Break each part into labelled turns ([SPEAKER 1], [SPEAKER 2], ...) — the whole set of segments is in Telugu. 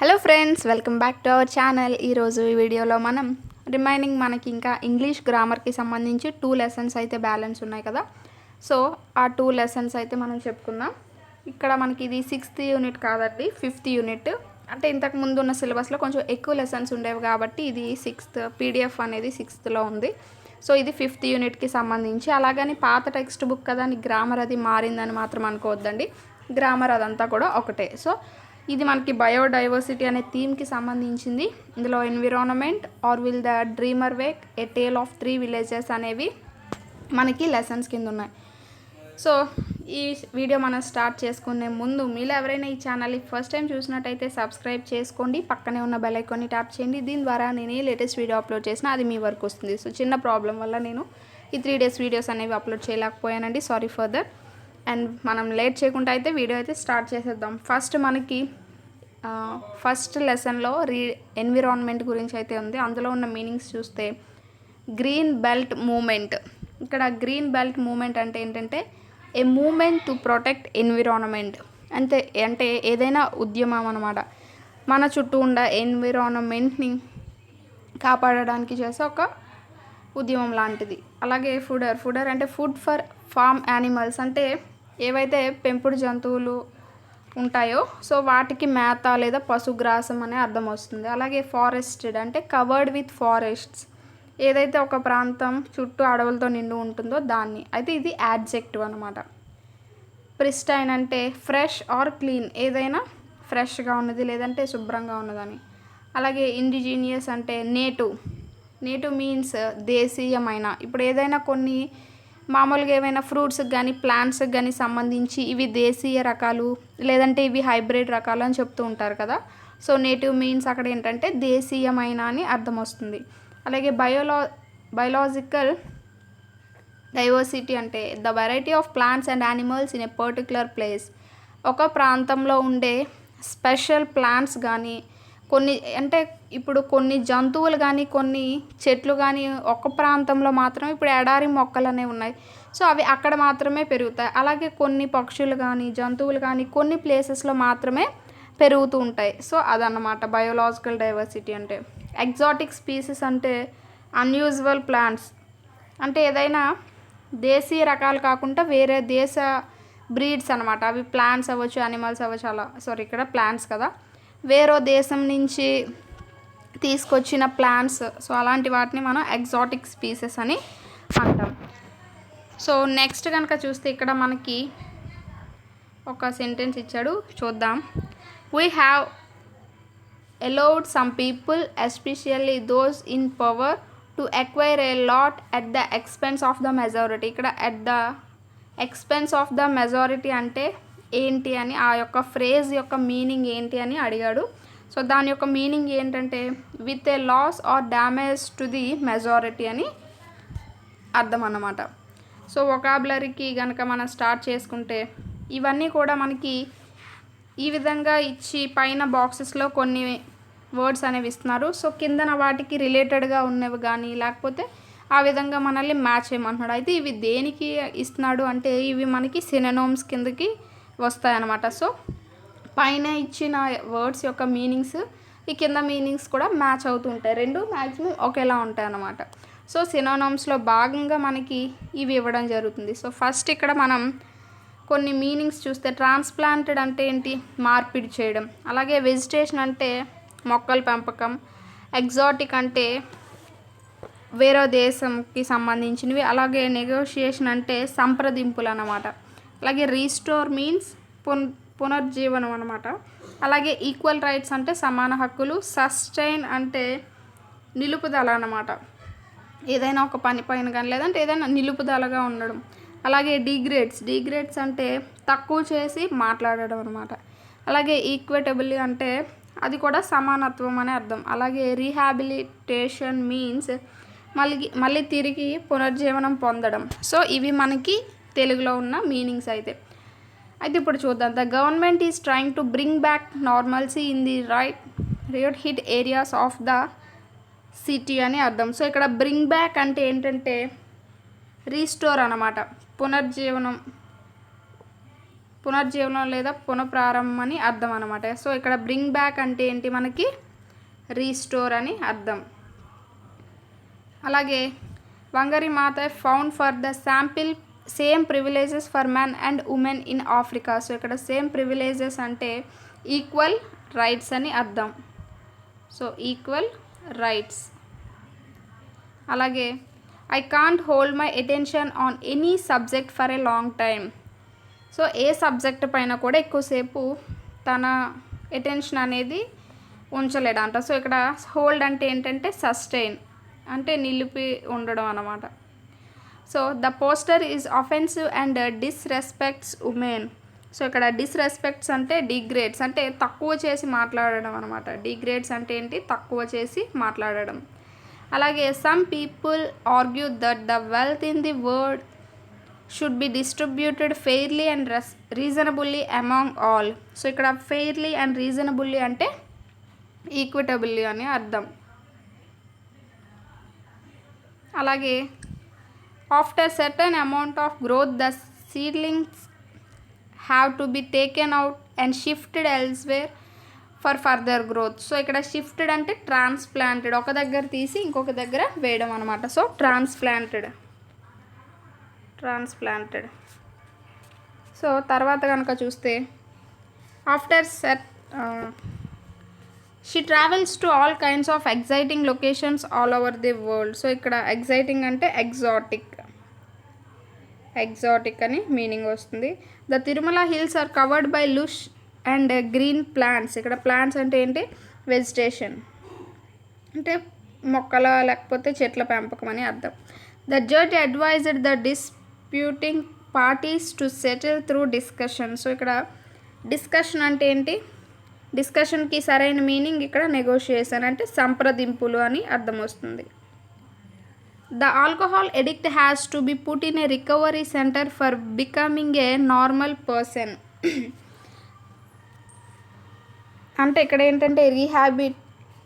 [SPEAKER 1] Hello friends, welcome back to our channel. ఈరోజు ఈ వీడియోలో మనం రిమైనింగ్ మనకి ఇంకా ఇంగ్లీష్ గ్రామర్కి సంబంధించి 2 లెసన్స్ అయితే బ్యాలెన్స్ ఉన్నాయి కదా. సో ఆ 2 లెసన్స్ అయితే మనం చెప్పుకుందాం. ఇక్కడ మనకి ఇది 6th యూనిట్ కాదండి, 5th యూనిట్. అంటే ఇంతకు ముందు ఉన్న సిలబస్లో కొంచెం ఎక్కువ లెసన్స్ ఉండేవి కాబట్టి ఇది 6th పీడిఎఫ్ అనేది 6thలో ఉంది. సో ఇది 5th యూనిట్కి సంబంధించి. అలాగని పాత టెక్స్ట్ బుక్ కదా అని గ్రామర్ అది మారిందని మాత్రం అనుకోవద్దండి. గ్రామర్ అదంతా కూడా ఒకటే. సో ఇది మనకి బయోడైవర్సిటీ అనే థీమ్కి సంబంధించింది. ఇందులో environment, or will the dreamer wake, a tale of 3 villages అనేవి మనకి లెసన్స్ కింద ఉన్నాయి. సో ఈ వీడియో మనం స్టార్ట్ చేసుకునే ముందు మీలో ఎవరైనా ఈ ఛానల్ని ఫస్ట్ టైం చూసినట్టయితే సబ్స్క్రైబ్ చేసుకోండి, పక్కనే ఉన్న బెల్ ఐకాన్ని ట్యాప్ చేయండి. దీని ద్వారా నేను ఏ లేటెస్ట్ వీడియో అప్లోడ్ చేసినా అది మీ వరకు వస్తుంది. సో చిన్న ప్రాబ్లం వల్ల నేను ఈ 3 days వీడియోస్ అనేవి అప్లోడ్ చేయలేకపోయానండి, సారీ ఫర్ దట్. అండ్ మనం లేట్ చేయకుండా అయితే వీడియో అయితే స్టార్ట్ చేసేద్దాం. ఫస్ట్ మనకి ఫస్ట్ లెసన్లో ఎన్విరాన్మెంట్ గురించి అయితే ఉంది. అందులో ఉన్న మీనింగ్స్ చూస్తే గ్రీన్ బెల్ట్ మూమెంట్. ఇక్కడ గ్రీన్ బెల్ట్ మూమెంట్ అంటే ఏంటంటే ఏ మూమెంట్ టు ప్రొటెక్ట్ ఎన్విరాన్మెంట్. అంటే ఏదైనా ఉద్యమం అన్నమాట. మన చుట్టూ ఉన్న ఎన్విరాన్మెంట్ని కాపాడడానికి చేసే ఒక ఉద్యమం లాంటిది. అలాగే ఫుడర్ అంటే ఫుడ్ ఫర్ ఫార్మ్ యానిమల్స్, అంటే ఏవైతే పెంపుడు జంతువులు ఉంటాయో సో వాటికి మేత లేదా పశుగ్రాసం అనే అర్థం వస్తుంది. అలాగే ఫారెస్టెడ్ అంటే కవర్డ్ విత్ ఫారెస్ట్స్, ఏదైతే ఒక ప్రాంతం చుట్టూ అడవులతో నిండి ఉంటుందో దాన్ని. అయితే ఇది యాడ్జెక్టివ్ అనమాట. ప్రిస్టైన్ అంటే ఫ్రెష్ ఆర్ క్లీన్, ఏదైనా ఫ్రెష్గా ఉన్నది లేదంటే శుభ్రంగా ఉన్నదని. అలాగే ఇండిజీనియస్ అంటే నేటివ్ మీన్స్ దేశీయమైన. ఇప్పుడు ఏదైనా కొన్ని మామూలుగా ఏమైనా ఫ్రూట్స్కి కానీ ప్లాంట్స్కి కానీ సంబంధించి ఇవి దేశీయ రకాలు లేదంటే ఇవి హైబ్రిడ్ రకాలు అని చెప్తూ ఉంటారు కదా. సో నేటివ్ మీన్స్ అక్కడ ఏంటంటే దేశీయమైన అని అర్థం వస్తుంది. అలాగే బయోలాజికల్ డైవర్సిటీ అంటే the variety of plants and animals in a particular place. ఒక ప్రాంతంలో ఉండే స్పెషల్ ప్లాంట్స్ కానీ కొన్ని, అంటే ఇప్పుడు కొన్ని జంతువులు కానీ కొన్ని చెట్లు కానీ ఒక ప్రాంతంలో మాత్రం, ఇప్పుడు ఎడారి మొక్కలు అనేవి ఉన్నాయి, సో అవి అక్కడ మాత్రమే పెరుగుతాయి. అలాగే కొన్ని పక్షులు కానీ జంతువులు కానీ కొన్ని ప్లేసెస్లో మాత్రమే పెరుగుతూ ఉంటాయి. సో అదన్నమాట బయోలాజికల్ డైవర్సిటీ అంటే. ఎగ్జాటిక్ స్పీసీస్ అంటే అన్యూజువల్ ప్లాంట్స్, అంటే ఏదైనా దేశీయ రకాలు కాకుండా వేరే దేశ బ్రీడ్స్ అనమాట. అవి ప్లాంట్స్ అవ్వచ్చు, యానిమల్స్ అవ్వచ్చు. అలా ఇక్కడ ప్లాంట్స్ కదా, వేరే దేశం నుంచి తీసుకొచ్చిన ప్లాంట్స్. సో అలాంటి వాటిని మనం ఎగ్జాటిక్ స్పీసెస్ అని అంటాం. సో నెక్స్ట్ కనుక చూస్తే ఇక్కడ మనకి ఒక సెంటెన్స్ ఇచ్చాడు, చూద్దాం. We have allowed some people, especially those in power, to acquire a lot at the expense of the majority. ఇక్కడ at the expense of the majority అంటే ఏంటి అని, ఆ యొక్క ఫ్రేజ్ యొక్క మీనింగ్ ఏంటి అని అడిగాడు. సో దాని యొక్క మీనింగ్ ఏంటంటే with a loss or damage to the majority అని అర్థం అన్నమాట. సో వొకాబులరీకి కనుక మనం స్టార్ట్ చేసుకుంటే ఇవన్నీ కూడా మనకి ఈ విధంగా ఇచ్చి పైన బాక్సెస్లో కొన్ని వర్డ్స్ అనేవి ఇస్తున్నారు. సో కిందన వాటికి రిలేటెడ్గా ఉన్నవి కానీ లేకపోతే ఆ విధంగా మనల్ని మ్యాచ్ చేయమంటున్నాడు. అయితే ఇవి దేనికి ఇస్తున్నాడు అంటే ఇవి మనకి సినోనిమ్స్ కిందకి వస్తాయన్నమాట. సో పైన ఇచ్చిన వర్డ్స్ యొక్క మీనింగ్స్ ఈ కింద మీనింగ్స్ కూడా మ్యాచ్ అవుతూ ఉంటాయి. రెండు మ్యాక్సిమం ఒకేలా ఉంటాయి అన్నమాట. సో సినోనిమ్స్లో భాగంగా మనకి ఇవి ఇవ్వడం జరుగుతుంది. సో ఫస్ట్ ఇక్కడ మనం కొన్ని మీనింగ్స్ చూస్తే ట్రాన్స్ప్లాంటెడ్ అంటే ఏంటి, మార్పిడి చేయడం. అలాగే వెజిటేషన్ అంటే మొక్కల పెంపకం. ఎగ్జాటిక్ అంటే వేరే దేశంకి సంబంధించినవి. అలాగే నెగోషియేషన్ అంటే సంప్రదింపులు అన్నమాట. అలాగే రీస్టోర్ మీన్స్ పునర్జీవనం అన్నమాట. అలాగే ఈక్వల్ రైట్స్ అంటే సమాన హక్కులు. సస్టైన్ అంటే నిలుపుదల అన్నమాట, ఏదైనా ఒక పని పైన కానీ లేదంటే ఏదైనా నిలుపుదలగా ఉండడం. అలాగే డిగ్రేడ్స్ అంటే తక్కువ చేసి మాట్లాడడం అనమాట. అలాగే ఈక్విటబుల్ అంటే అది కూడా సమానత్వం అనే అర్థం. అలాగే రీహాబిలిటేషన్ మీన్స్ మళ్ళీ తిరిగి పునర్జీవనం పొందడం. సో ఇవి మనకి తెలుగులో ఉన్న మీనింగ్స్ అయితే ఇప్పుడు చూద్దాం. The government is trying to bring back normalcy in the rate hit areas of the city అని అర్థం. సో ఇక్కడ బ్రింగ్ బ్యాక్ అంటే ఏంటంటే రీస్టోర్ అన్నమాట, పునర్జీవనం పునర్జీవనం లేదా పునఃప్రారంభం అని అర్థం అనమాట. సో ఇక్కడ బ్రింగ్ బ్యాక్ అంటే ఏంటి, మనకి రీస్టోర్ అని అర్థం. అలాగే Wangari Maathai found for the sample same privileges for men and women in Africa. So ఇక్కడ సేమ్ ప్రివిలేజెస్ అంటే ఈక్వల్ రైట్స్ అని అర్థం. So equal rights. అలాగే I can't hold my attention on any subject for a long time. So a subject పైన కూడా ఎక్కువసేపు తన అటెన్షన్ అనేది ఉంచలేడంట. సో ఇక్కడ హోల్డ్ అంటే ఏంటంటే సస్టైన్ అంటే నిలిపి ఉండడం అన్నమాట. So the poster is offensive and disrespects women. So ఇక్కడ డిస్రెస్పెక్ట్స్ అంటే డిగ్రేడ్స్ అంటే తక్కువ చేసి మాట్లాడడం అనమాట. డిగ్రేడ్స్ అంటే ఏంటి, తక్కువ చేసి మాట్లాడడం. అలాగే some people argue that the wealth in the world should be distributed fairly and reasonably among all. So ఇక్కడ ఫెయిర్లీ అండ్ రీజనబుల్లీ అంటే ఈక్విటబుల్లీ అని అర్థం. అలాగే after certain amount of growth the seedlings have to be taken out and shifted elsewhere for further growth. So ఇక్కడ షిఫ్టెడ్ అంటే ట్రాన్స్ప్లాంటెడ్, ఒక దగ్గర తీసి ఇంకొక దగ్గర వేయడం అనమాట. So transplanted. సో తర్వాత కనుక చూస్తే after she travels to all kinds of exciting locations all over the world. So ఇక్కడ ఎగ్జైటింగ్ అంటే ఎగ్జాటిక్ అని మీనింగ్ వస్తుంది. The Tirumala hills are covered by lush and green plants. ఇక్కడ ప్లాంట్స్ అంటే ఏంటి, వెజిటేషన్ అంటే మొక్కల లేకపోతే చెట్ల పెంపకం అని అర్థం. The judge advised the disputing parties to settle through discussion. So ఇక్కడ డిస్కషన్ అంటే ఏంటి, డిస్కషన్కి సరైన మీనింగ్ ఇక్కడ నెగోషియేషన్ అంటే సంప్రదింపులు అని అర్థం వస్తుంది. The alcohol addict has to be put in a recovery centre for becoming a normal person. అంటే ఇక్కడ ఏంటంటే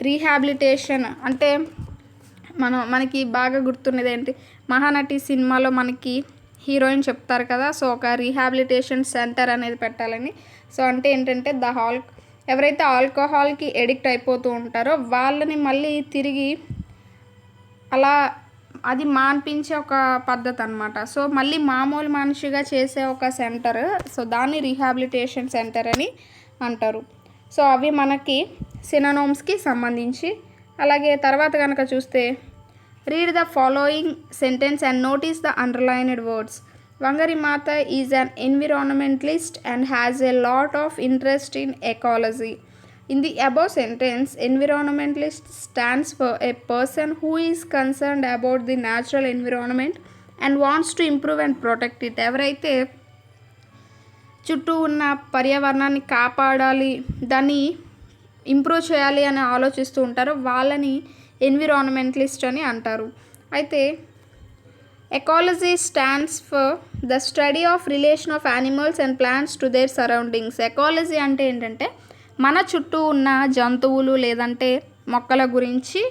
[SPEAKER 1] రీహాబిలిటేషన్ అంటే మనకి బాగా గుర్తున్నది ఏంటి, మహానటి సినిమాలో మనకి హీరోయిన్ చెప్తారు కదా, సో ఒక రీహాబిలిటేషన్ సెంటర్ అనేది పెట్టాలని. సో అంటే ఏంటంటే ఎవరైతే ఆల్కహాల్కి ఎడిక్ట్ అయిపోతూ ఉంటారో వాళ్ళని మళ్ళీ తిరిగి అలా అది మాన్పించే ఒక పద్ధతి అనమాట. సో మళ్ళీ మామూలు మనిషిగా చేసే ఒక సెంటర్, సో దాన్ని రీహాబిలిటేషన్ సెంటర్ అని అంటారు. సో అవి మనకి సినోనిమ్స్కి సంబంధించి. అలాగే తర్వాత కనుక చూస్తే read the following sentence and notice the underlined words. Wangari Maathai is an environmentalist and has a lot of interest in ecology. In the above sentence, environmentalist stands for a person who is concerned about the natural environment and wants to improve and protect it. ఎవరైతే చుట్టూ ఉన్న పర్యావరణాన్ని కాపాడాలి, దాన్ని ఇంప్రూవ్ చేయాలి అని ఆలోచిస్తూ ఉంటారో వాళ్ళని ఎన్విరాన్మెంటలిస్ట్ అని అంటారు. అయితే ecology stands for the study of relation of animals and plants to their surroundings. Ecology అంటే ఏంటంటే మన చుట్టూ ఉన్న జంతువులు లేదంటే మొక్కల గురించి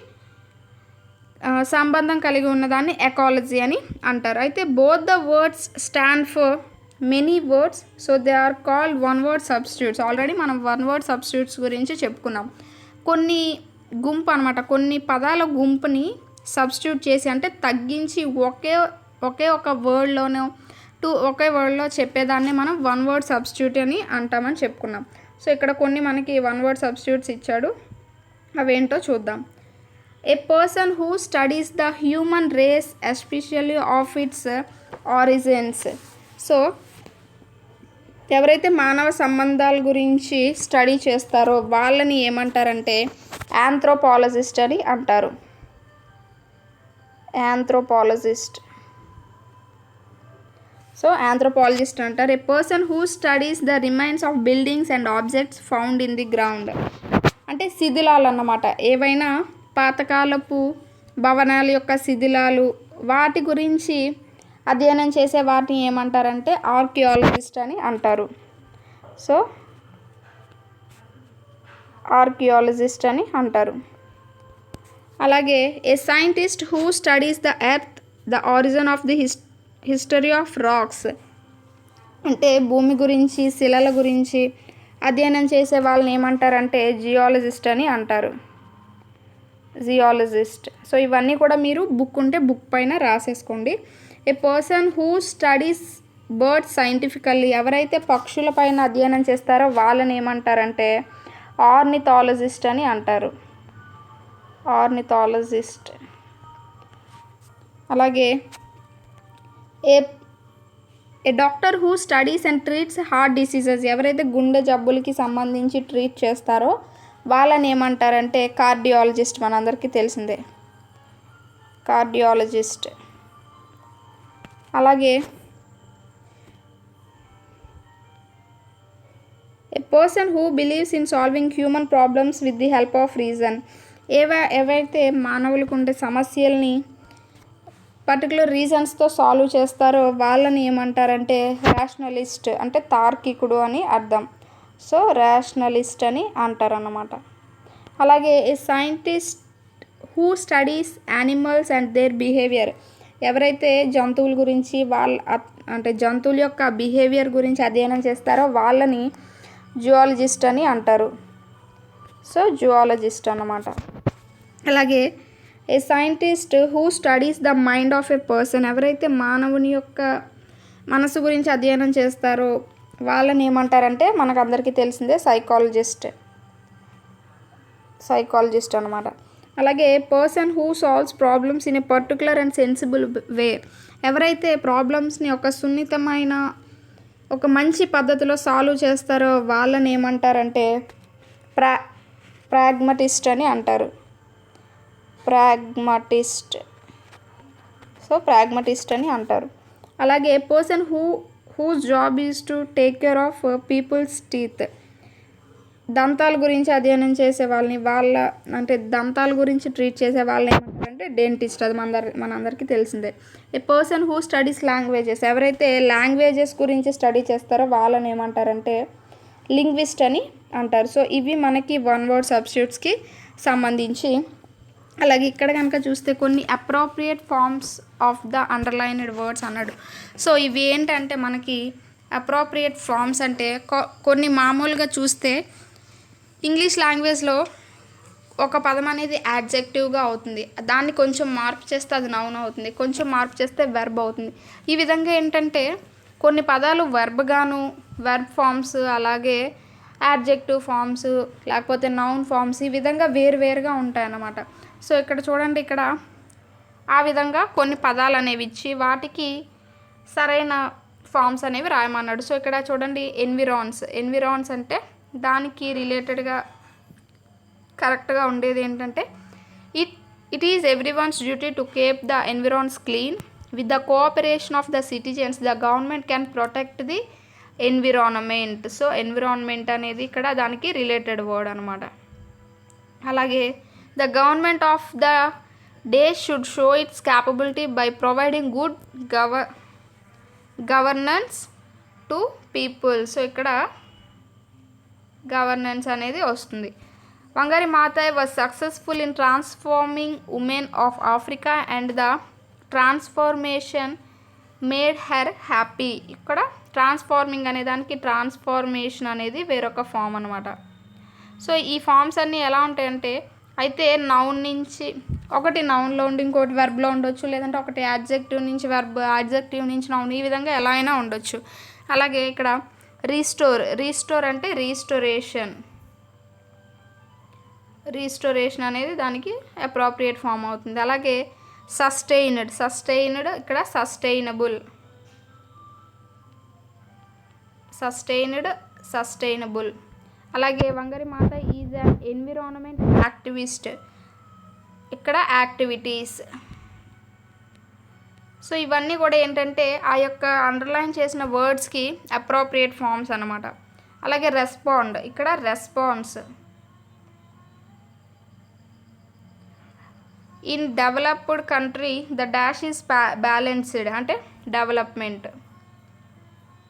[SPEAKER 1] సంబంధం కలిగి ఉన్నదాన్ని ఎకాలజీ అని అంటారు. అయితే both the words stand for many words, so they are called one word substitutes. Already మనం వన్ వర్డ్ సబ్స్టిట్యూట్స్ గురించి చెప్పుకున్నాం. కొన్ని గుంపు అనమాట, కొన్ని పదాల గుంపుని సబ్స్టిట్యూట్ చేసి అంటే తగ్గించి ఒకే ఒక వర్డ్లోనో ఒకే వర్డ్లో చెప్పేదాన్ని మనం వన్ వర్డ్ సబ్స్టిట్యూట్ అని అంటామని చెప్పుకున్నాం. సో ఇక్కడ కొన్ని మనకి వన్ వర్డ్ సబ్స్టిట్యూట్స్ ఇచ్చాడు, అవేంటో చూద్దాం. A person who studies the human race especially of its origins. So ఎవరైతే మానవ సంబంధాల గురించి స్టడీ చేస్తారో వాళ్ళని ఏమంటారంటే ఆంథ్రోపాలజిస్ట్ అని అంటారు. ఆంథ్రోపాలజిస్ట్. సో ఆంథ్రోపాలజిస్ట్ అంటారు. A person who studies the remains of buildings and objects found in the ground. అంటే శిథిలాలు అన్నమాట, ఏవైనా పాతకాలపు భవనాల యొక్క శిథిలాలు వాటి గురించి అధ్యయనం చేసే వాటిని ఏమంటారంటే ఆర్కియాలజిస్ట్ అని అంటారు. సో ఆర్కియాలజిస్ట్ అని అంటారు. అలాగే a scientist who studies the earth, the origin of the history of rocks. అంటే భూమి గురించి, శిలల గురించి అధ్యయనం చేసే వాళ్ళని ఏమంటారంటే జియాలజిస్ట్ అని అంటారు. జియాలజిస్ట్. సో ఇవన్నీ కూడా మీరు బుక్ ఉంటే బుక్ పైన రాసేసుకోండి. A person who studies birds scientifically, ఎవరైతే పక్షుల పైన అధ్యయనం చేస్తారో వాళ్ళని ఏమంటారంటే ఆర్నిథాలజిస్ట్ అని అంటారు. ఆర్నిథాలజిస్ట్. అలాగే a doctor who studies and treats heart diseases, ఎవరైతే గుండె జబ్బులకి సంబంధించి ట్రీట్ చేస్తారో వాళ్ళని ఏమంటారంటే కార్డియాలజిస్ట్. మనందరికీ తెలిసిందే కార్డియాలజిస్ట్. అలాగే a person who believes in solving human problems with the help of reason, ఏవైతే మానవులకు ఉండే సమస్యల్ని పర్టికులర్ రీజన్స్తో సాల్వ్ చేస్తారో వాళ్ళని ఏమంటారంటే రేషనలిస్ట్, అంటే తార్కికుడు అని అర్థం. సో రేషనలిస్ట్ అని అంటారు అన్నమాట. అలాగే a scientist who studies animals and their behaviour, ఎవరైతే జంతువుల గురించి అంటే జంతువుల యొక్క బిహేవియర్ గురించి అధ్యయనం చేస్తారో వాళ్ళని జువాలజిస్ట్ అని అంటారు. సో జువాలజిస్ట్ అన్నమాట. అలాగే a scientist who studies the mind of a person, ఎవరైతే మానవుని యొక్క మనసు గురించి అధ్యయనం చేస్తారో వాళ్ళని ఏమంటారంటే మనకు అందరికీ తెలిసిందే సైకాలజిస్ట్ అనమాట. అలాగే person who solves problems in a particular and sensible వే, ఎవరైతే ప్రాబ్లమ్స్ని ఒక సున్నితమైన ఒక మంచి పద్ధతిలో సాల్వ్ చేస్తారో వాళ్ళని ఏమంటారంటే ప్రాగ్మటిస్ట్ అని అంటారు. ప్రాగ్మటిస్ట్ అని అంటారు. అలాగే person whose job is to take care of people's teeth, దంతాల గురించి అధ్యయనం చేసే వాళ్ళని అంటే దంతాల గురించి ట్రీట్ చేసే వాళ్ళని ఏమంటారంటే డెంటిస్ట్. అది మనందరికీ తెలిసిందే. ఏ పర్సన్ హూ స్టడీస్ లాంగ్వేజెస్, ఎవరైతే లాంగ్వేజెస్ గురించి స్టడీ చేస్తారో వాళ్ళని ఏమంటారంటే లింగ్విస్ట్ అని అంటారు. సో ఇవి మనకి వన్ వర్డ్ సబ్స్టిట్యూట్స్కి సంబంధించి. అలాగే ఇక్కడ కనుక చూస్తే కొన్ని appropriate forms of the underlined words అన్నాడు. సో ఇవి ఏంటంటే మనకి అప్రోప్రియేట్ ఫార్మ్స్ అంటే కొన్ని మామూలుగా చూస్తే ఇంగ్లీష్ లాంగ్వేజ్లో ఒక పదం అనేది యాడ్జెక్టివ్గా అవుతుంది, దాన్ని కొంచెం మార్పు చేస్తే అది నౌన్ అవుతుంది, కొంచెం మార్పు చేస్తే వెర్బ్ అవుతుంది. ఈ విధంగా ఏంటంటే కొన్ని పదాలు వెర్బ్ ఫార్మ్స్, అలాగే యాడ్జెక్టివ్ ఫార్మ్స్, లేకపోతే నౌన్ ఫార్మ్స్, ఈ విధంగా వేరువేరుగా ఉంటాయన్నమాట. సో ఇక్కడ చూడండి, ఇక్కడ ఆ విధంగా కొన్ని పదాలు అనేవి ఇచ్చి వాటికి సరైన ఫార్మ్స్ అనేవి రాయమన్నాడు. సో ఇక్కడ చూడండి ఎన్విరాన్స్ అంటే దానికి రిలేటెడ్గా కరెక్ట్గా ఉండేది ఏంటంటే it is everyone's duty to keep the environs clean with the cooperation of the citizens the government can protect the environment. So environment అనేది ఇక్కడ దానికి రిలేటెడ్ వర్డ్ అనమాట. అలాగే the government of the day should show its capability by providing good governance to people. So ఇక్కడ గవర్నెన్స్ అనేది వస్తుంది. Wangari Maathai was successful in transforming women of Africa and the transformation made her happy. ఇక్కడ ట్రాన్స్ఫార్మింగ్ అనే దానికి ట్రాన్స్ఫార్మేషన్ అనేది వేరొక ఫామ్ అనమాట. సో ఈ ఫామ్స్ అన్నీ ఎలా ఉంటాయంటే అయితే నౌన్ నుంచి ఒకటి నౌన్లో ఉండి ఇంకోటి వెర్బ్లో ఉండొచ్చు, లేదంటే ఒకటి యాడ్జెక్టివ్ నుంచి వెర్బ్, యాడ్జెక్టివ్ నుంచి నౌన్, ఈ విధంగా ఎలా అయినా ఉండొచ్చు. అలాగే ఇక్కడ రీస్టోర్ అంటే రీస్టోరేషన్ అనేది దానికి అప్రోప్రియేట్ ఫామ్ అవుతుంది. అలాగే సస్టైన్డ్ ఇక్కడ సస్టైనబుల్. అలాగే Wangari Maathai is an environment activist, ఇక్కడ యాక్టివిటీస్. సో ఇవన్నీ కూడా ఏంటంటే ఆ యొక్క అండర్లైన్ చేసిన వర్డ్స్కి అప్రోప్రియేట్ ఫార్మ్స్ అనమాట. అలాగే రెస్పాండ్, ఇక్కడ response. In developed country the dash is balanced అంటే డెవలప్మెంట్.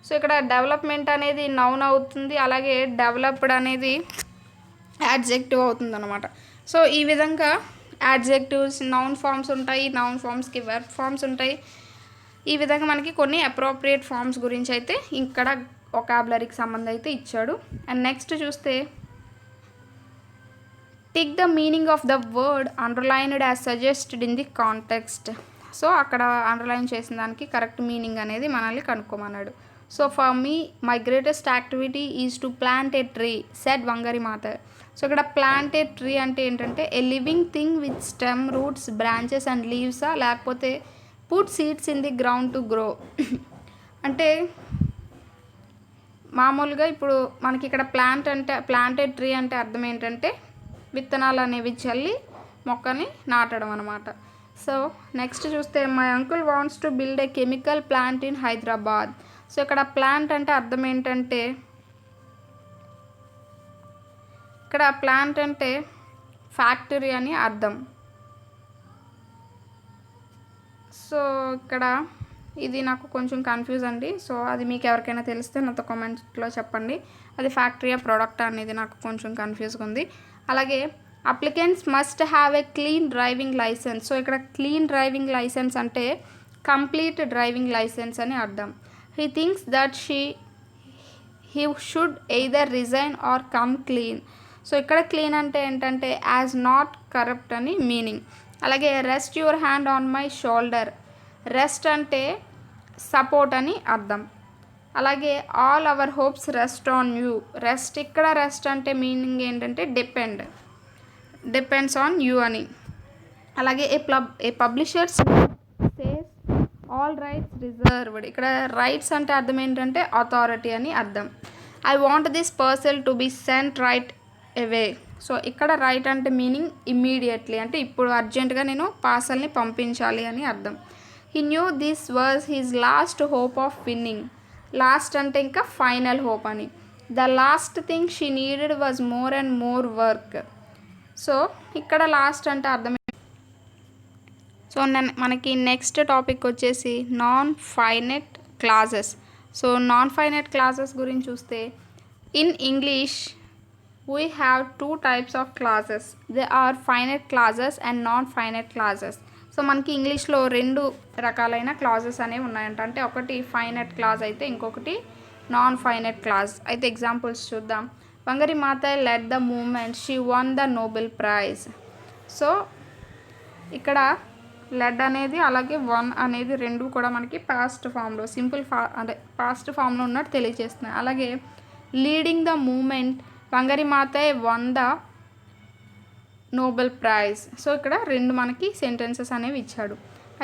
[SPEAKER 1] సో ఇక్కడ డెవలప్మెంట్ అనేది నౌన్ అవుతుంది, అలాగే డెవలప్డ్ అనేది యాడ్జెక్టివ్ అవుతుంది అనమాట. సో ఈ విధంగా యాడ్జెక్టివ్స్ నౌన్ ఫార్మ్స్ ఉంటాయి, నౌన్ ఫార్మ్స్కి వెర్బ్ ఫార్మ్స్ ఉంటాయి, ఈ విధంగా మనకి కొన్ని అప్రోప్రియేట్ ఫార్మ్స్ గురించి అయితే ఇక్కడ వొకాబులరీకి సంబంధం అయితే ఇచ్చాడు. అండ్ నెక్స్ట్ చూస్తే tick the meaning of the word underlined as suggested in the context. So అక్కడ అండర్లైన్ చేసిన దానికి కరెక్ట్ మీనింగ్ అనేది మనల్ని కనుక్కోమన్నాడు. So for me my greatest activity is to plant a tree said Wangari Maathai. So ఇక్కడ ప్లాంట్ ఏ ట్రీ అంటే ఏంటంటే a living thing with stem, roots, branches and లీవ్సా, లేకపోతే put seeds in the ground to grow. అంటే మామూలుగా ఇప్పుడు మనకి ఇక్కడ ప్లాంటెడ్ ట్రీ అంటే అర్థం ఏంటంటే విత్తనాలు అనేవి చల్లి మొక్కని నాటడం అనమాట. సో నెక్స్ట్ చూస్తే my uncle wants to build a chemical plant in Hyderabad. So ఇక్కడ ప్లాంట్ అంటే అర్థం ఏంటంటే ఇక్కడ ప్లాంట్ అంటే ఫ్యాక్టరీ అని అర్థం. సో ఇక్కడ ఇది నాకు కొంచెం కన్ఫ్యూజ్ అండి. సో అది మీకు ఎవరికైనా తెలిస్తే నాతో కామెంట్లో చెప్పండి. అది ఫ్యాక్టరీ ప్రోడక్ట్ అనేది నాకు కొంచెం కన్ఫ్యూజ్గా ఉంది. అలాగే applicants must have a clean driving licence. So ఇక్కడ క్లీన్ డ్రైవింగ్ లైసెన్స్ అంటే కంప్లీట్ డ్రైవింగ్ లైసెన్స్ అని అర్థం. He thinks that he should either resign or come clean. So ఇక్కడ క్లీన్ అంటే ఏంటంటే యాజ్ నాట్ కరప్ట్ అని మీనింగ్. అలాగే rest your hand on my shoulder. Rest అంటే సపోర్ట్ అని అర్థం. అలాగే all our hopes rest on you. Rest ఇక్కడ రెస్ట్ అంటే మీనింగ్ ఏంటంటే డిపెండ్స్ ఆన్ యూ అని. అలాగే a publishers says all rights reserved. ఇక్కడ రైట్స్ అంటే అర్థం ఏంటంటే అథారిటీ అని అర్థం. I want this person to be sent right away. So ఇక్కడ రైట్ అంటే మీనింగ్ ఇమ్మీడియట్లీ అంటే ఇప్పుడు అర్జెంటుగా నేను పార్సల్ని పంపించాలి అని అర్థం. He knew this was his last hope of winning. Last అంటే ఇంకా ఫైనల్ హోప్ అని. The last thing she needed was more and more work. So ఇక్కడ లాస్ట్ అంటే అర్థం. సో మనకి నెక్స్ట్ టాపిక్ వచ్చేసి non finite clauses. So non finite clauses గురించి చూస్తే in English we have two types of clauses. They are finite clauses and non-finite clauses. So మనకి ఇంగ్లీష్లో రెండు రకాలైన క్లాజెస్ అనేవి ఉన్నాయంట. అంటే ఒకటి ఫైనైట్ క్లాజ్ అయితే ఇంకొకటి నాన్ ఫైనైట్ క్లాజ్ అయితే. ఎగ్జాంపుల్స్ చూద్దాం. Wangari Maathai led the movement she won the Nobel prize. So ఇక్కడ లెడ్ అనేది అలాగే వన్ అనేది రెండు కూడా మనకి పాస్ట్ ఫామ్లో అంటే పాస్ట్ ఫామ్లో ఉన్నట్టు తెలియజేస్తున్నాయి. అలాగే leading the movement Wangari Maathai won the Nobel prize. So ఇక్కడ రెండు మనకి సెంటెన్సెస్ అనేవి ఇచ్చాడు.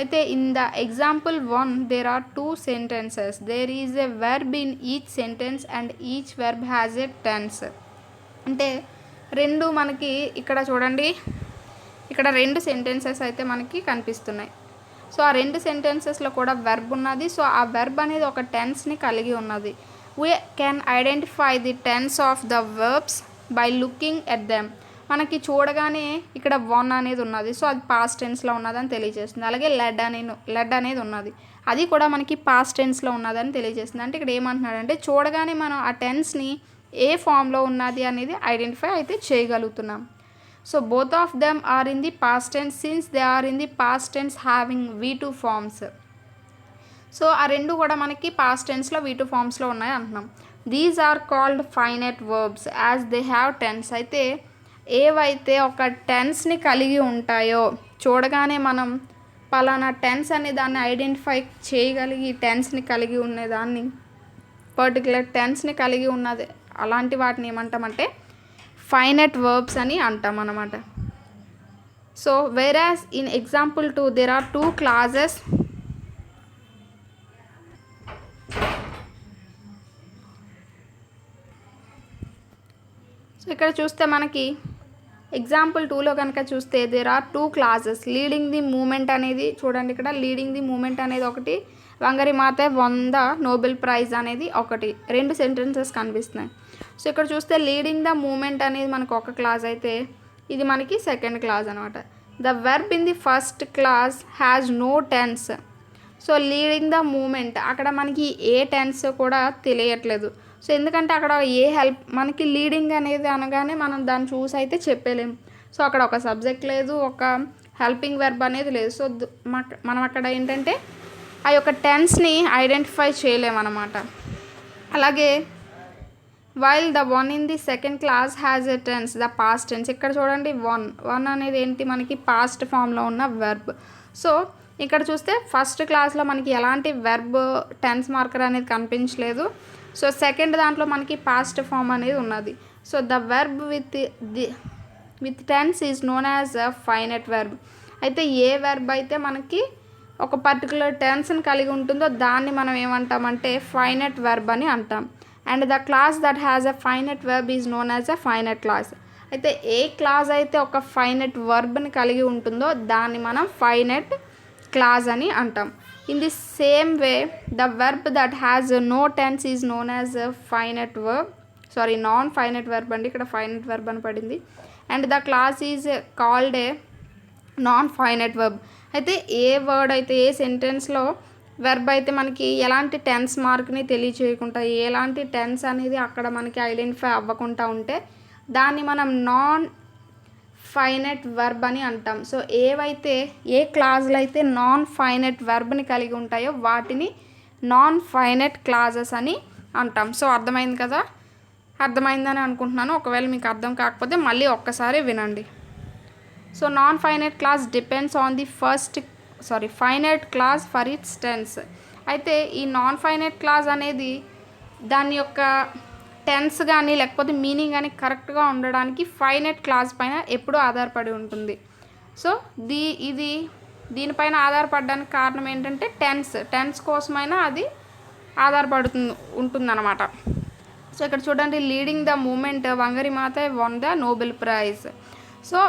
[SPEAKER 1] అయితే in the example one there are two sentences. There is a verb in each sentence and each verb has a tense. అంటే రెండు మనకి ఇక్కడ చూడండి, ఇక్కడ రెండు సెంటెన్సెస్ అయితే మనకి కనిపిస్తున్నాయి. సో ఆ రెండు సెంటెన్సెస్లో కూడా వెర్బ్ ఉన్నది. సో ఆ వెర్బ్ అనేది ఒక టెన్స్ని కలిగి ఉన్నది. We can identify the tense of the verbs by looking at them. మనకి చూడగానే ఇక్కడ వన్ అనేది ఉన్నది. సో అది పాస్ట్ టెన్స్లో ఉన్నదని తెలియజేస్తుంది. అలాగే లెడ్ అనేది ఉన్నది, అది కూడా మనకి పాస్ట్ టెన్స్లో ఉన్నదని తెలియజేస్తుంది. అంటే ఇక్కడ ఏమంటున్నాడంటే చూడగానే మనం ఆ టెన్స్ని ఏ ఫామ్లో ఉన్నది అనేది ఐడెంటిఫై అయితే చేయగలుగుతున్నాం. So both of them are in the past tense since they are in the past tense having V2 forms. So ఆ రెండు కూడా మనకి పాస్ట్ టెన్స్లో V2 ఫార్మ్స్లో ఉన్నాయి అంటున్నాం. These are called finite verbs as they have tense. అయితే ఏవైతే ఒక టెన్స్ని కలిగి ఉంటాయో చూడగానే మనం పలానా టెన్స్ అనే దాన్ని ఐడెంటిఫై చేయగలిగి టెన్స్ని కలిగి ఉండేదాన్ని పర్టికులర్ టెన్స్ని కలిగి ఉన్నది అలాంటి వాటిని ఏమంటామంటే ఫైనైట్ వర్బ్స్ అని అంటాం అన్నమాట. So whereas in example 2 there are two clauses. So ఇక్కడ చూస్తే మనకి ఎగ్జాంపుల్ 2లో కనుక చూస్తే there are two clauses. Leading the movement అనేది చూడండి, ఇక్కడ లీడింగ్ ది మూమెంట్ అనేది ఒకటి, Vangari Maathai won the Nobel praise అనేది ఒకటి, రెండు సెంటెన్సెస్ కనిపిస్తున్నాయి. సో ఇక్కడ చూస్తే లీడింగ్ ద మూమెంట్ అనేది మనకు ఒక క్లాజ్ అయితే ఇది మనకి సెకండ్ క్లాజ్ అనమాట. The verb in the first clause has no tense. So leading the movement అక్కడ మనకి ఏ టెన్స్ కూడా తెలియట్లేదు. సో ఎందుకంటే అక్కడ ఏ హెల్ప్ మనకి లీడింగ్ అనేది అనగానే మనం దాన్ని చూసి అయితే చెప్పలేము. సో అక్కడ ఒక సబ్జెక్ట్ లేదు, ఒక హెల్పింగ్ వెర్బ్ అనేది లేదు. సో మనం అక్కడ ఏంటంటే ఆ యొక్క టెన్స్ని ఐడెంటిఫై చేయలేమన్నమాట. అలాగే while the one in the second clause has a tense, the past tense. ఇక్కడ చూడండి వన్ అనేది ఏంటి, మనకి పాస్ట్ ఫామ్లో ఉన్న వెర్బ్. సో ఇక్కడ చూస్తే ఫస్ట్ క్లాస్లో మనకి ఎలాంటి వెర్బ్ టెన్స్ మార్కర్ అనేది కనిపించలేదు. సో సెకండ్ దాంట్లో మనకి పాస్ట్ ఫామ్ అనేది ఉన్నది. So the verb with tense is known as a finite verb. అయితే ఏ వెర్బ్ అయితే మనకి ఒక పర్టికులర్ టెన్స్ని కలిగి ఉంటుందో దాన్ని మనం ఏమంటామంటే ఫైనెట్ వెర్బ్ అని అంటాం. And the class that has a finite verb is known as a finite clause. అయితే ఏ క్లాస్ అయితే ఒక ఫైనెట్ వర్బ్ని కలిగి ఉంటుందో దాన్ని మనం ఫైనెట్ క్లాస్ అని అంటాం. In the same way the verb that has no tense is known as a finite verb, non finite verb అండి, ఇక్కడ ఫైనెట్ వెర్బ్ అని పడింది. And the clause is called a non finite verb. అయితే ఏ వర్డ్ అయితే ఏ సెంటెన్స్లో వెర్బ్ అయితే మనకి ఎలాంటి టెన్స్ మార్క్ని తెలియచేయకుండా, ఎలాంటి టెన్స్ అనేది అక్కడ మనకి ఐడెంటిఫై అవ్వకుండా ఉంటే దాన్ని మనం నాన్ ఫైనెట్ వెర్బ్ అని అంటాం. సో ఏవైతే ఏ క్లాజులు అయితే నాన్ ఫైనెట్ వెర్బ్ని కలిగి ఉంటాయో వాటిని నాన్ ఫైనెట్ క్లాజెస్ అని అంటాం. సో అర్థమైంది కదా, అర్థమైందని అనుకుంటున్నాను. ఒకవేళ మీకు అర్థం కాకపోతే మళ్ళీ ఒక్కసారి వినండి. So non finite clause depends on the finite clause for its tense. అయితే ఈ నాన్ ఫైనెట్ క్లాస్ అనేది దాని యొక్క టెన్స్ కానీ లేకపోతే మీనింగ్ కానీ కరెక్ట్గా ఉండడానికి ఫైనెట్ క్లాస్ పైన ఎప్పుడూ ఆధారపడి ఉంటుంది. సో దీనిపైన ఆధారపడడానికి కారణం ఏంటంటే టెన్స్ కోసమైనా అది ఉంటుందన్నమాట. సో ఇక్కడ చూడండి, leading the movement Wangari Maathai won the Nobel prize. So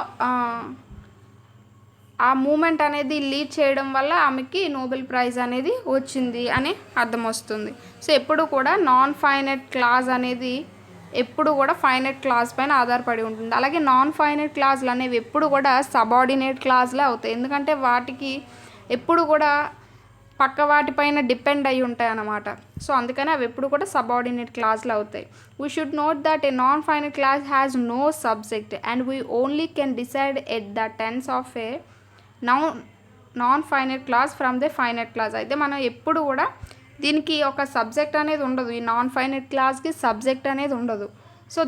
[SPEAKER 1] ఆ మూమెంట్ అనేది లీడ్ చేయడం వల్ల ఆమెకి నోబెల్ ప్రైజ్ అనేది వచ్చింది అని అర్థం వస్తుంది. సో ఎప్పుడు కూడా నాన్ ఫైనెట్ క్లాస్ అనేది ఎప్పుడు కూడా ఫైనెట్ క్లాస్ పైన ఆధారపడి ఉంటుంది. అలాగే నాన్ ఫైనెట్ క్లాసులు అనేవి ఎప్పుడు కూడా సబార్డినేట్ క్లాసులే అవుతాయి, ఎందుకంటే వాటికి ఎప్పుడు కూడా పక్క వాటిపైన డిపెండ్ అయి ఉంటాయి అన్నమాట. సో అందుకని అవి ఎప్పుడు కూడా సబార్డినేట్ క్లాసులు అవుతాయి. We should note that a non finite clause has no subject and we only can decide at the tense of a non finite clause from the finite clause. అయితే మనం ఎప్పుడు కూడా దీనికి ఒక సబ్జెక్ట్ అనేది ఉండదు, ఈ నాన్ ఫైనెట్ క్లాస్కి సబ్జెక్ట్ అనేది ఉండదు. సో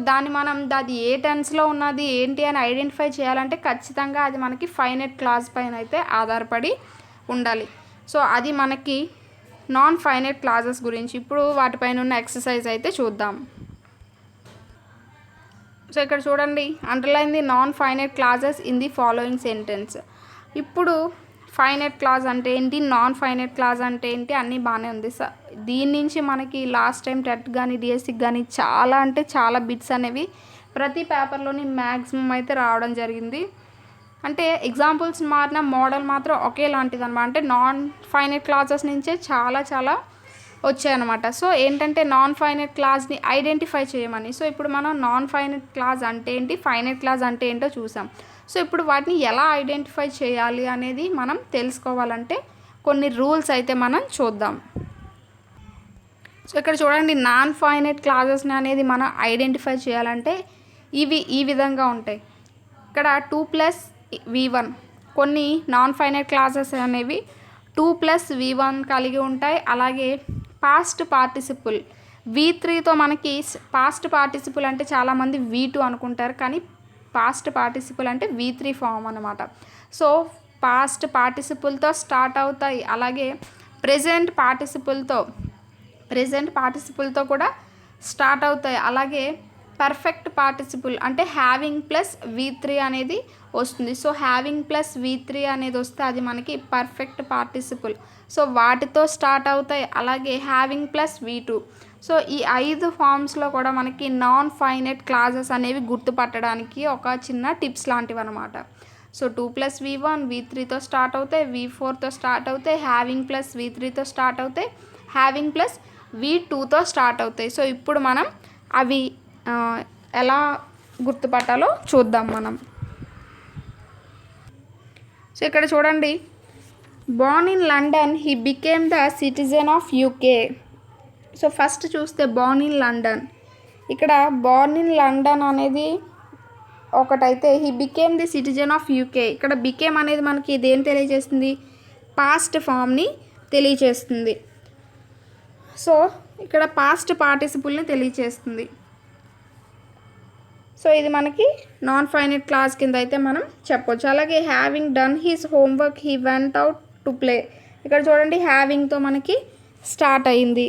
[SPEAKER 1] అది ఏ టెన్స్లో ఉన్నది ఏంటి అని ఐడెంటిఫై చేయాలంటే ఖచ్చితంగా అది మనకి ఫైనెట్ క్లాస్ పైన అయితే ఆధారపడి ఉండాలి. సో అది మనకి నాన్ ఫైనెట్ క్లాసెస్ గురించి. ఇప్పుడు వాటిపైన ఉన్న ఎక్సర్సైజ్ అయితే చూద్దాం. సో ఇక్కడ చూడండి, underline the non finite classes in the following sentence. ఇప్పుడు ఫైనెట్ క్లాస్ అంటే ఏంటి, నాన్ ఫైనెట్ క్లాస్ అంటే ఏంటి, అన్నీ బాగానే ఉంది. దీని నుంచి మనకి లాస్ట్ టైం టెట్ కానీ డిఎస్సికి కానీ చాలా బిట్స్ అనేవి ప్రతి పేపర్లోని మ్యాక్సిమం అయితే రావడం జరిగింది. అంటే ఎగ్జాంపుల్స్ మారిన మోడల్ మాత్రం ఒకేలాంటిది అనమాట. అంటే నాన్ ఫైనెట్ క్లాసెస్ నుంచే చాలా వచ్చాయన్నమాట. సో ఏంటంటే నాన్ ఫైనెట్ క్లాస్ని ఐడెంటిఫై చేయమని. సో ఇప్పుడు మనం నాన్ ఫైనెట్ క్లాస్ అంటే ఏంటి, ఫైనెట్ క్లాస్ అంటే ఏంటో చూసాం. సో ఇప్పుడు వాటిని ఎలా ఐడెంటిఫై చేయాలి అనేది మనం తెలుసుకోవాలంటే కొన్ని రూల్స్ అయితే మనం చూద్దాం. సో ఇక్కడ చూడండి, నాన్ ఫైనెట్ క్లాసెస్ని అనేది మనం ఐడెంటిఫై చేయాలంటే ఇవి ఈ విధంగా ఉంటాయి. ఇక్కడ 2+V1 కొన్ని నాన్ ఫైనెట్ క్లాసెస్ అనేవి 2+V1 కలిగి ఉంటాయి. అలాగే పాస్ట్ పార్టిసిపుల్ V3తో మనకి పాస్ట్ పార్టిసిపుల్ అంటే చాలామంది V2 అనుకుంటారు, కానీ పాస్ట్ పార్టిసిపుల్ అంటే V3 ఫామ్ అన్నమాట. సో పాస్ట్ పార్టిసిపుల్తో స్టార్ట్ అవుతాయి. అలాగే ప్రెజెంట్ పార్టిసిపుల్తో కూడా స్టార్ట్ అవుతాయి. అలాగే పర్ఫెక్ట్ పార్టిసిపుల్ అంటే హ్యావింగ్ +V3 అనేది వస్తుంది. సో హ్యావింగ్ +V3 అనేది వస్తే అది మనకి పర్ఫెక్ట్ పార్టిసిపుల్. సో వాటితో స్టార్ట్ అవుతాయి. అలాగే హ్యావింగ్ +V2. సో ఈ 5 ఫామ్స్లో కూడా మనకి నాన్ ఫైనెట్ క్లాసెస్ అనేవి గుర్తుపట్టడానికి ఒక చిన్న టిప్స్ లాంటివి అనమాట. సో 2+V1 V3తో స్టార్ట్ అవుతాయి, V4తో స్టార్ట్ అవుతాయి, హ్యావింగ్ +V3తో స్టార్ట్ అవుతాయి, హ్యావింగ్ +V2తో స్టార్ట్ అవుతాయి. సో ఇప్పుడు మనం అవి ఎలా గుర్తుపట్టాలో చూద్దాం మనం. సో ఇక్కడ చూడండి, born in London he became the citizen of UK. So first చూస్తే born in London, ఇక్కడ born in London అనేది ఒకటైతే he became the citizen of UK. ఇక్కడ became అనేది మనకి ఇదేం తెలియజేస్తుంది, పాస్ట్ ఫామ్ని తెలియచేస్తుంది. సో ఇక్కడ పాస్ట్ పార్టిసిపుల్ని తెలియచేస్తుంది. సో ఇది మనకి నాన్ ఫైనైట్ క్లాస్ కింద అయితే మనం చెప్పొచ్చు. అలాగే having done his homework he went out to play. ఇక్కడ చూడండి హ్యావింగ్తో మనకి స్టార్ట్ అయింది.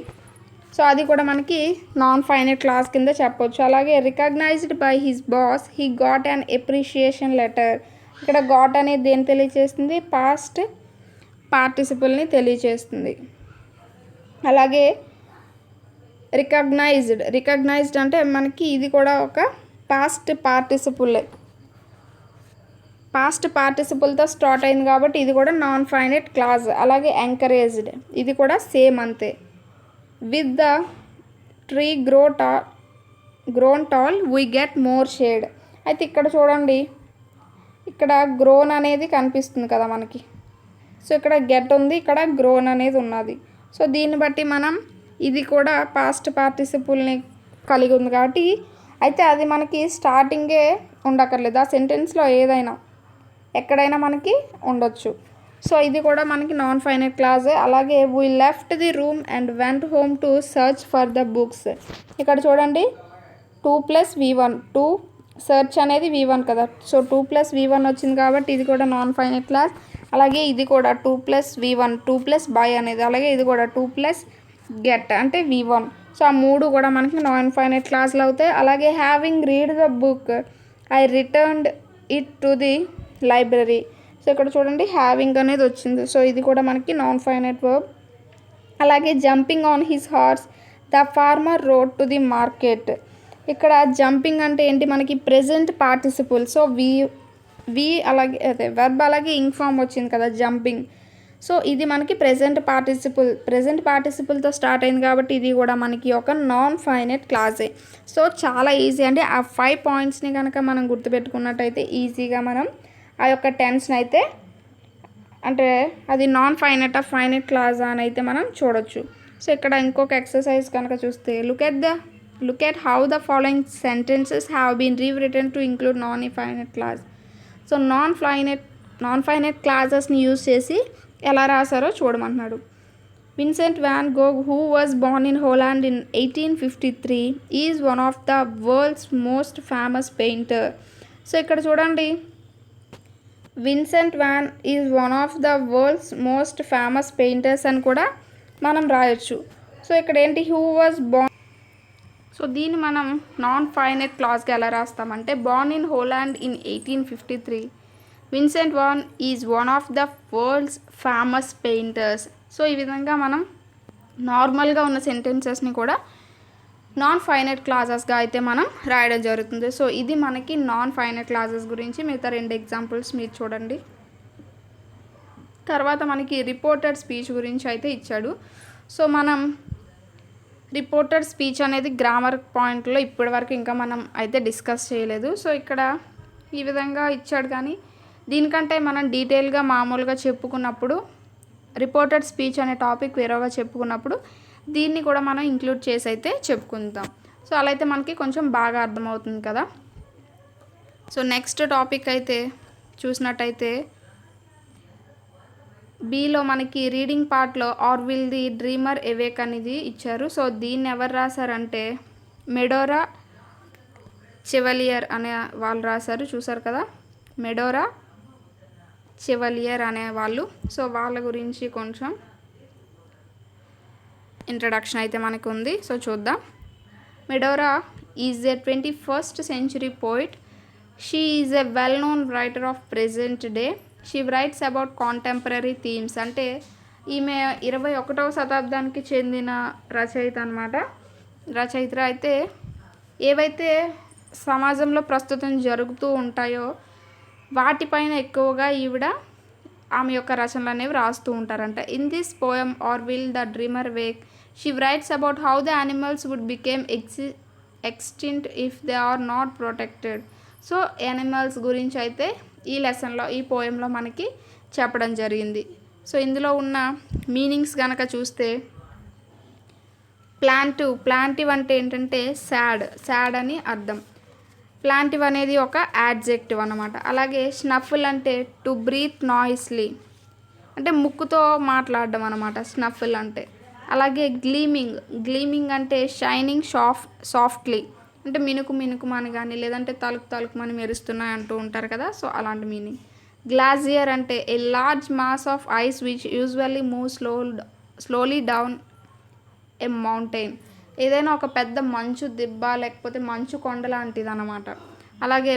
[SPEAKER 1] సో అది కూడా మనకి నాన్ ఫైనైట్ క్లాస్ కింద చెప్పొచ్చు. అలాగే recognised by his boss he got an appreciation letter. ఇక్కడ గాట్ అనేది దేని తెలియచేస్తుంది? పాస్ట్ పార్టిసిపుల్ని తెలియచేస్తుంది. అలాగే రికగ్నైజ్డ్ అంటే మనకి ఇది కూడా ఒక పాస్ట్ పార్టిసిపుల్తో స్టార్ట్ అయింది కాబట్టి ఇది కూడా నాన్ ఫైనైట్ క్లాజ్. అలాగే ఎంకరేజ్డ్ ఇది కూడా సేమ్ అంతే. With the tree grown tall we get more shade. అయితే ఇక్కడ చూడండి, ఇక్కడ గ్రోన్ అనేది కనిపిస్తుంది కదా మనకి. సో ఇక్కడ గెట్ ఉంది, ఇక్కడ గ్రోన్ అనేది ఉన్నది. సో దీన్ని బట్టి మనం ఇది కూడా పాస్ట్ పార్టిసిపుల్ని కలిగి ఉంది కాబట్టి అయితే అది మనకి స్టార్టింగే ఉండక్కర్లేదు, ఆ సెంటెన్స్లో ఎక్కడైనా మనకి ఉండొచ్చు. సో ఇది కూడా మనకి నాన్ ఫైనైట్ క్లాజే. అలాగే we left the room and went home to search for the books. ఇక్కడ చూడండి 2+V1 2 సెర్చ్ అనేది V1 కదా. సో 2+V1 వచ్చింది కాబట్టి ఇది కూడా నాన్ ఫైనైట్ క్లాస్. అలాగే ఇది కూడా 2+V1 2+by అనేది. అలాగే ఇది కూడా 2+get అంటే V1. సో ఆ మూడు కూడా మనకి నాన్ ఫైనైట్ క్లాస్లు అవుతాయి. అలాగే having read the book I returned it to the library. So ఇక్కడ చూడండి హ్యావింగ్ అనేది వచ్చింది. సో ఇది కూడా మనకి నాన్ ఫైనైట్ వర్బ్. అలాగే jumping on his horse the farmer rode to the market. ఇక్కడ జంపింగ్ అంటే ఏంటి? మనకి ప్రెజెంట్ పార్టిసిపుల్. సో వి అలాగే అదే వెర్బ్ అలాగే ఇంక్ ఫామ్ వచ్చింది కదా జంపింగ్. సో ఇది మనకి ప్రెజెంట్ పార్టిసిపుల్తో స్టార్ట్ అయింది కాబట్టి ఇది కూడా మనకి ఒక నాన్ ఫైనైట్ క్లాజే. సో చాలా ఈజీ అండి. ఆ 5 పాయింట్స్ని కనుక మనం గుర్తుపెట్టుకున్నట్టయితే ఈజీగా మనం ఆ యొక్క టెన్స్ని అయితే అంటే అది నాన్ ఫైనైట్ ఫైనైట్ క్లాజ్ అని అయితే మనం చూడొచ్చు. సో ఇక్కడ ఇంకొక ఎక్సర్సైజ్ కనుక చూస్తే look at how the following sentences have been rewritten to include non finite clause. So non finite క్లాజెస్ని యూజ్ చేసి ఎలా రాశారో చూడమంటున్నాడు. Vincent van Gogh who was born in Holland in 1853 is one of the world's most famous painter. So ఇక్కడ చూడండి Vincent van is one of the world's most famous painters అని కూడా మనం రాయొచ్చు. సో ఇక్కడ ఏంటి? Who was Born. సో దీన్ని మనం నాన్ ఫైనైట్ క్లాజ్గా ఎలా రాస్తామంటే born in Holland in 1853 Vincent van is one of the world's famous painters. So ఈ విధంగా మనం నార్మల్గా ఉన్న సెంటెన్సెస్ని కూడా నాన్ ఫైనైట్ క్లాజెస్గా అయితే మనం రాయడం జరుగుతుంది. సో ఇది మనకి నాన్ ఫైనైట్ క్లాజెస్ గురించి. మిగతా 2 ఎగ్జాంపుల్స్ మీరు చూడండి. తర్వాత మనకి రిపోర్టెడ్ స్పీచ్ గురించి అయితే ఇచ్చాడు. సో మనం రిపోర్టెడ్ స్పీచ్ అనేది గ్రామర్ పాయింట్లో ఇప్పటివరకు ఇంకా మనం అయితే డిస్కస్ చేయలేదు. సో ఇక్కడ ఈ విధంగా ఇచ్చాడు, కానీ దీనికంటే మనం డీటెయిల్గా మామూలుగా చెప్పుకున్నప్పుడు రిపోర్టెడ్ స్పీచ్ అనే టాపిక్ వేరేగా చెప్పుకున్నప్పుడు దీన్ని కూడా మనం ఇంక్లూడ్ చేసి అయితే చెప్పుకుందాం. సో అలా అయితే మనకి కొంచెం బాగా అర్థమవుతుంది కదా. సో నెక్స్ట్ టాపిక్ అయితే చూసినట్టయితే బిలో మనకి రీడింగ్ పార్ట్లో are will the dreamer awake అనేది ఇచ్చారు. సో దీన్ని ఎవరు రాశారంటే మెడోరా చెవలియర్ అనే వాళ్ళు రాశారు. చూసారు కదా, మెడోరా చెవలియర్ అనే వాళ్ళు. సో వాళ్ళ గురించి కొంచెం ఇంట్రడక్షన్ అయితే మనకు ఉంది. సో చూద్దాం. Medora is a 21st century poet. She is a well-known writer of present day. She writes about contemporary themes. అంటే ఈమె 21వ శతాబ్దానికి చెందిన రచయిత అనమాట. రచయిత అయితే ఏవైతే సమాజంలో ప్రస్తుతం జరుగుతూ ఉంటాయో వాటిపైన ఎక్కువగా ఈవిడ ఆమె యొక్క రచనలు అనేవి రాస్తూ ఉంటారంట. In this poem are will the dreamer wake she writes about how the animals would became extinct if they are not protected. So animals గురించి అయితే ఈ లెసన్లో ఈ పోయంలో మనకి చెప్పడం జరిగింది. సో ఇందులో ఉన్న మీనింగ్స్ కనుక చూస్తే ప్లాంటివ్ అంటే ఏంటంటే సాడ్ అని అర్థం. ప్లాంటివ్ అనేది ఒక యాడ్జెక్టివ్ అన్నమాట. అలాగే స్నఫుల్ అంటే టు బ్రీత్ నాయిస్లీ. అంటే ముక్కుతో మాట్లాడడం అనమాట స్నఫిల్ అంటే. అలాగే గ్లీమింగ్ అంటే షైనింగ్ సాఫ్ట్లీ, అంటే మినుకు మినుకుమని కానీ లేదంటే తలుకు తలుకుమని మెరుస్తున్నాయి అంటూ ఉంటారు కదా, సో అలాంటి మీనింగ్. గ్లాసియర్ అంటే a large mass of ice which usually move slowly down A mountain, ఏదైనా ఒక పెద్ద మంచు దిబ్బ లేకపోతే మంచు కొండ లాంటిది అనమాట. అలాగే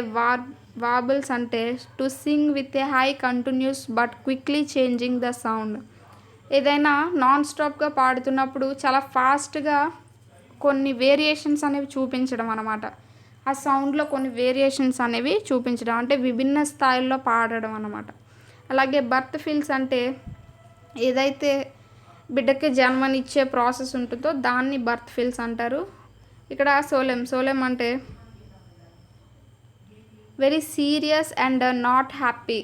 [SPEAKER 1] వాబుల్స్ అంటే to sing with a high continuous but quickly changing the sound, ఏదైనా నాన్ స్టాప్గా పాడుతున్నప్పుడు చాలా ఫాస్ట్గా కొన్ని వేరియేషన్స్ అనేవి చూపించడం అనమాట. ఆ సౌండ్లో కొన్ని వేరియేషన్స్ అనేవి చూపించడం అంటే విభిన్న స్థాయిల్లో పాడడం అనమాట. అలాగే బర్త్ ఫీల్స్ అంటే ఏదైతే బిడ్డకి జన్మనిచ్చే ప్రాసెస్ ఉంటుందో దాన్ని బర్త్ ఫీల్స్ అంటారు. ఇక్కడ సోలెమ్ అంటే very serious and not happy,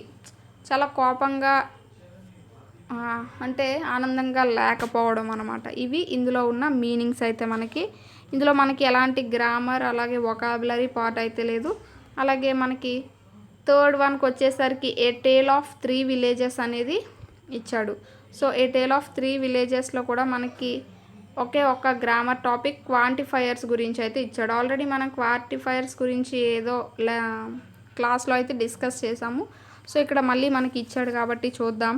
[SPEAKER 1] చాలా కోపంగా అంటే ఆనందంగా లేకపోవడం అనమాట. ఇవి ఇందులో ఉన్న మీనింగ్స్ అయితే ఇందులో మనకి ఎలాంటి గ్రామర్ అలాగే వొకాబులరీ పార్ట్ అయితే లేదు. అలాగే మనకి థర్డ్ వన్కి వచ్చేసరికి ఏ టేల్ ఆఫ్ 3 విలేజెస్ అనేది ఇచ్చాడు. సో ఏ టేల్ ఆఫ్ 3 విలేజెస్లో కూడా మనకి ఒక గ్రామర్ టాపిక్ క్వాంటిఫైయర్స్ గురించి అయితే ఇచ్చాడు. ఆల్రెడీ మనం క్వాంటిఫైయర్స్ గురించి ఏదో క్లాస్లో అయితే డిస్కస్ చేసాము. సో ఇక్కడ మళ్ళీ మనకి ఇచ్చాడు కాబట్టి చూద్దాం.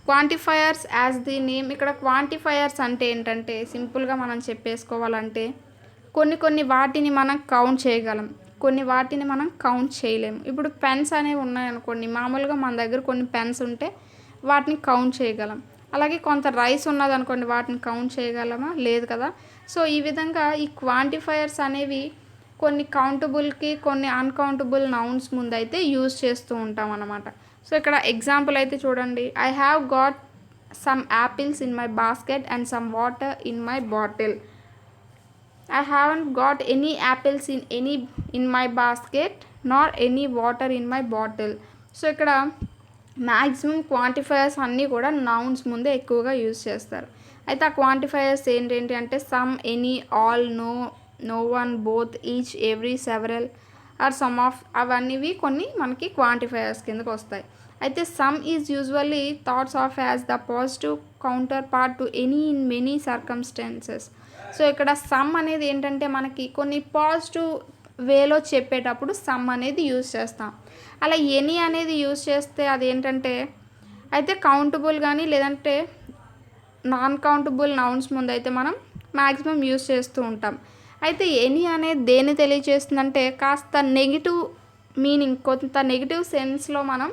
[SPEAKER 1] Quantifiers as the name. ఇక్కడ క్వాంటిఫైయర్స్ అంటే ఏంటంటే సింపుల్గా మనం చెప్పేసుకోవాలంటే కొన్ని వాటిని మనం కౌంట్ చేయగలం, కొన్ని వాటిని మనం కౌంట్ చేయలేము. ఇప్పుడు పెన్స్ అనేవి ఉన్నాయనుకోండి, మామూలుగా మన దగ్గర కొన్ని పెన్స్ ఉంటే వాటిని కౌంట్ చేయగలం. అలాగే కొంత రైస్ ఉన్నదనుకోండి, వాటిని కౌంట్ చేయగలమా? లేదు కదా. సో ఈ విధంగా ఈ క్వాంటిఫైయర్స్ అనేవి కొన్ని కౌంటబుల్కి కొన్ని అన్కౌంటబుల్ నౌన్స్ ముందైతే యూజ్ చేస్తూ ఉంటాం అన్నమాట. సో ఇక్కడ ఎగ్జాంపుల్ అయితే చూడండి. I have got some apples in my basket and some water in my bottle. I haven't got any apples in my basket nor any water in my bottle. So ఇక్కడ మ్యాక్సిమం క్వాంటిఫైయర్స్ అన్నీ కూడా నౌన్స్ ముందే ఎక్కువగా యూజ్ చేస్తారు. అయితే ఆ క్వాంటిఫైయర్స్ ఏంటి అంటే some, any, all, no one, both, each, every, several are some of, అవన్నీ కొన్ని మనకి క్వాంటిఫైయర్స్ కిందకు వస్తాయి. అయితే some is usually thoughts of as the positive counterpart to any in many circumstances. So ఇక్కడ సమ్ అనేది ఏంటంటే మనకి కొన్ని పాజిటివ్ వేలో చెప్పేటప్పుడు సమ్ అనేది యూజ్ చేస్తాం. అలా ఎనీ అనేది యూజ్ చేస్తే అదేంటంటే అయితే కౌంటబుల్ కానీ లేదంటే నాన్ కౌంటబుల్ నౌన్స్ ముందు అయితే మనం మ్యాక్సిమం యూజ్ చేస్తూ ఉంటాం. అయితే ఎనీ అనేది దేన్ని తెలియజేస్తుందంటే కాస్త నెగిటివ్ మీనింగ్, కొంత నెగిటివ్ సెన్స్లో మనం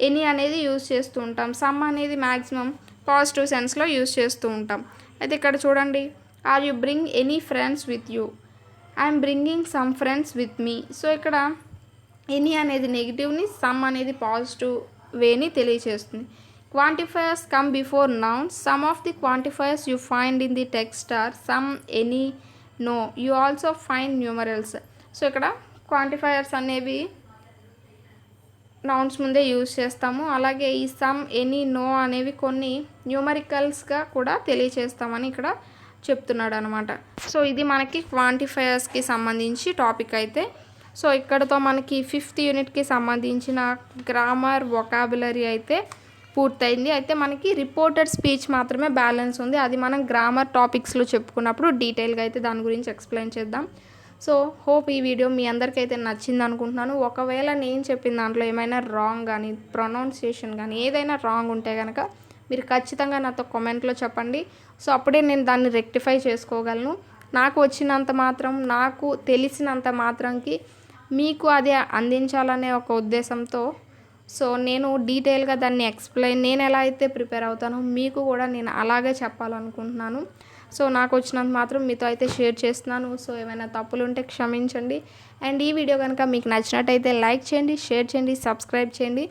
[SPEAKER 1] ఎనీ అనేది యూజ్ చేస్తూ ఉంటాం. సమ్ అనేది మ్యాక్సిమం పాజిటివ్ సెన్స్లో యూజ్ చేస్తూ ఉంటాం. అయితే ఇక్కడ చూడండి, are you bring any friends with you, I'm bringing some friends with me. So ఇక్కడ ఎనీ అనేది నెగిటివ్ని, సమ్ అనేది పాజిటివ్ వేని తెలియచేస్తుంది. Quantifiers come before nouns. Some of the quantifiers you find in the text are some, any, no. You also find numerals. So ఇక్కడ క్వాంటిఫైయర్స్ అనేవి నౌన్స్ ముందే యూజ్ చేస్తాము. అలాగే ఈ సమ్, ఎనీ, నో అనేవి కొన్ని న్యూమరికల్స్గా కూడా తెలియచేస్తామని ఇక్కడ చెప్తున్నాడు అనమాట. సో ఇది మనకి క్వాంటిఫైయర్స్కి సంబంధించి టాపిక్ అయితే. సో ఇక్కడతో మనకి 5th యూనిట్కి సంబంధించిన గ్రామర్, వొకాబులరీ అయితే పూర్తయింది. అయితే మనకి రిపోర్టెడ్ స్పీచ్ మాత్రమే బ్యాలెన్స్ ఉంది. అది మనం గ్రామర్ టాపిక్స్లో చెప్పుకున్నప్పుడు డీటెయిల్గా అయితే దాని గురించి ఎక్స్ప్లెయిన్ చేద్దాం. సో హోప్ ఈ వీడియో మీ అందరికైతే నచ్చింది అనుకుంటున్నాను. ఒకవేళ నేను చెప్పిన దాంట్లో ఏమైనా రాంగ్ కానీ, ప్రొనౌన్సియేషన్ కానీ ఏదైనా రాంగ్ ఉంటే కనుక మీరు ఖచ్చితంగా నాతో కామెంట్లో చెప్పండి. సో అప్పుడే నేను దాన్ని రెక్టిఫై చేసుకోగలను. నాకు వచ్చినంత మాత్రం, నాకు తెలిసినంత మాత్రంకి మీకు అది అందించాలనే ఒక ఉద్దేశంతో సో నేను డీటెయిల్గా దాన్ని నేను ఎలా అయితే ప్రిపేర్ అవుతానో మీకు కూడా నేను అలాగే చెప్పాలనుకుంటున్నాను. సో నాకు వచ్చినంత మాత్రం మీతో అయితే షేర్ చేస్తున్నాను. సో ఏమైనా తప్పులు ఉంటే క్షమించండి. అండ్ ఈ వీడియో కనుక మీకు నచ్చినట్టయితే లైక్ చేయండి, షేర్ చేయండి, సబ్స్క్రైబ్ చేయండి.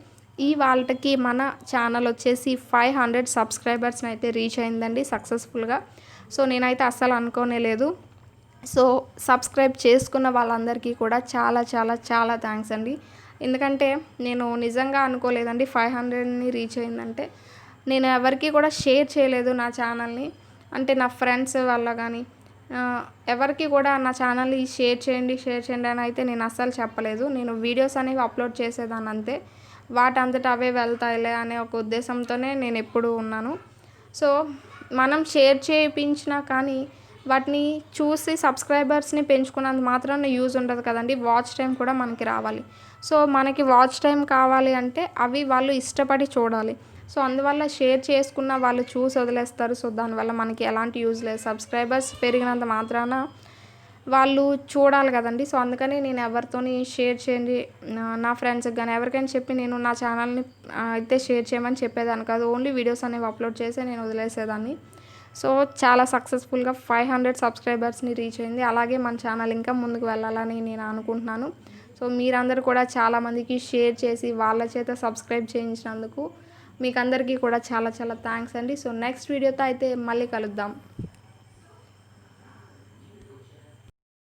[SPEAKER 1] ఈ వాళ్ళకి మన ఛానల్ వచ్చేసి 500 సబ్స్క్రైబర్స్ని అయితే రీచ్ అయిందండి సక్సెస్ఫుల్గా. సో నేనైతే అస్సలు అనుకోనే లేదు. సో సబ్స్క్రైబ్ చేసుకున్న వాళ్ళందరికీ కూడా చాలా చాలా చాలా థ్యాంక్స్ అండి. ఎందుకంటే నేను నిజంగా అనుకోలేదండి 500ని రీచ్ అయిందంటే. నేను ఎవరికి కూడా షేర్ చేయలేదు నా ఛానల్ని, అంటే నా ఫ్రెండ్స్ వల్ల కానీ ఎవరికి కూడా నా ఛానల్ని షేర్ చేయండి అని అయితే నేను అస్సలు చెప్పలేదు. నేను వీడియోస్ అనేవి అప్లోడ్ చేసేదాన్ని అంతే. వాటంతట అవే వెళ్తాయిలే అనే ఒక ఉద్దేశంతోనే నేను ఎప్పుడూ ఉన్నాను. సో మనం షేర్ చేయించినా కానీ వాటిని చూసి సబ్స్క్రైబర్స్ని పెంచుకున్నంత మాత్రాన యూజ్ ఉండదు కదండి. వాచ్ టైం కూడా మనకి రావాలి. సో మనకి వాచ్ టైం కావాలి అంటే అవి వాళ్ళు ఇష్టపడి చూడాలి. సో అందువల్ల షేర్ చేసుకున్న వాళ్ళు చూసి వదిలేస్తారు. సో దానివల్ల మనకి ఎలాంటి యూజ్ లేదు. సబ్స్క్రైబర్స్ పెరిగినంత మాత్రాన వాళ్ళు చూడాలి కదండి. సో అందుకని నేను ఎవరితోని షేర్ చేయండి నా ఫ్రెండ్స్కి కానీ ఎవరికైనా చెప్పి నేను నా ఛానల్ని అయితే షేర్ చేయమని చెప్పేదాన్ని కాదు. ఓన్లీ వీడియోస్ అనేవి అప్లోడ్ చేసి నేను వదిలేసేదాన్ని. సో చాలా సక్సెస్ఫుల్గా 500 సబ్స్క్రైబర్స్ని రీచ్ అయింది. అలాగే మన ఛానల్ ఇంకా ముందుకు వెళ్ళాలని నేను అనుకుంటున్నాను. సో మీరందరూ కూడా చాలామందికి షేర్ చేసి వాళ్ళ చేత సబ్స్క్రైబ్ చేయించినందుకు మీకు అందరికీ కూడా చాలా చాలా థ్యాంక్స్ అండి. సో నెక్స్ట్ వీడియోతో అయితే మళ్ళీ కలుద్దాం.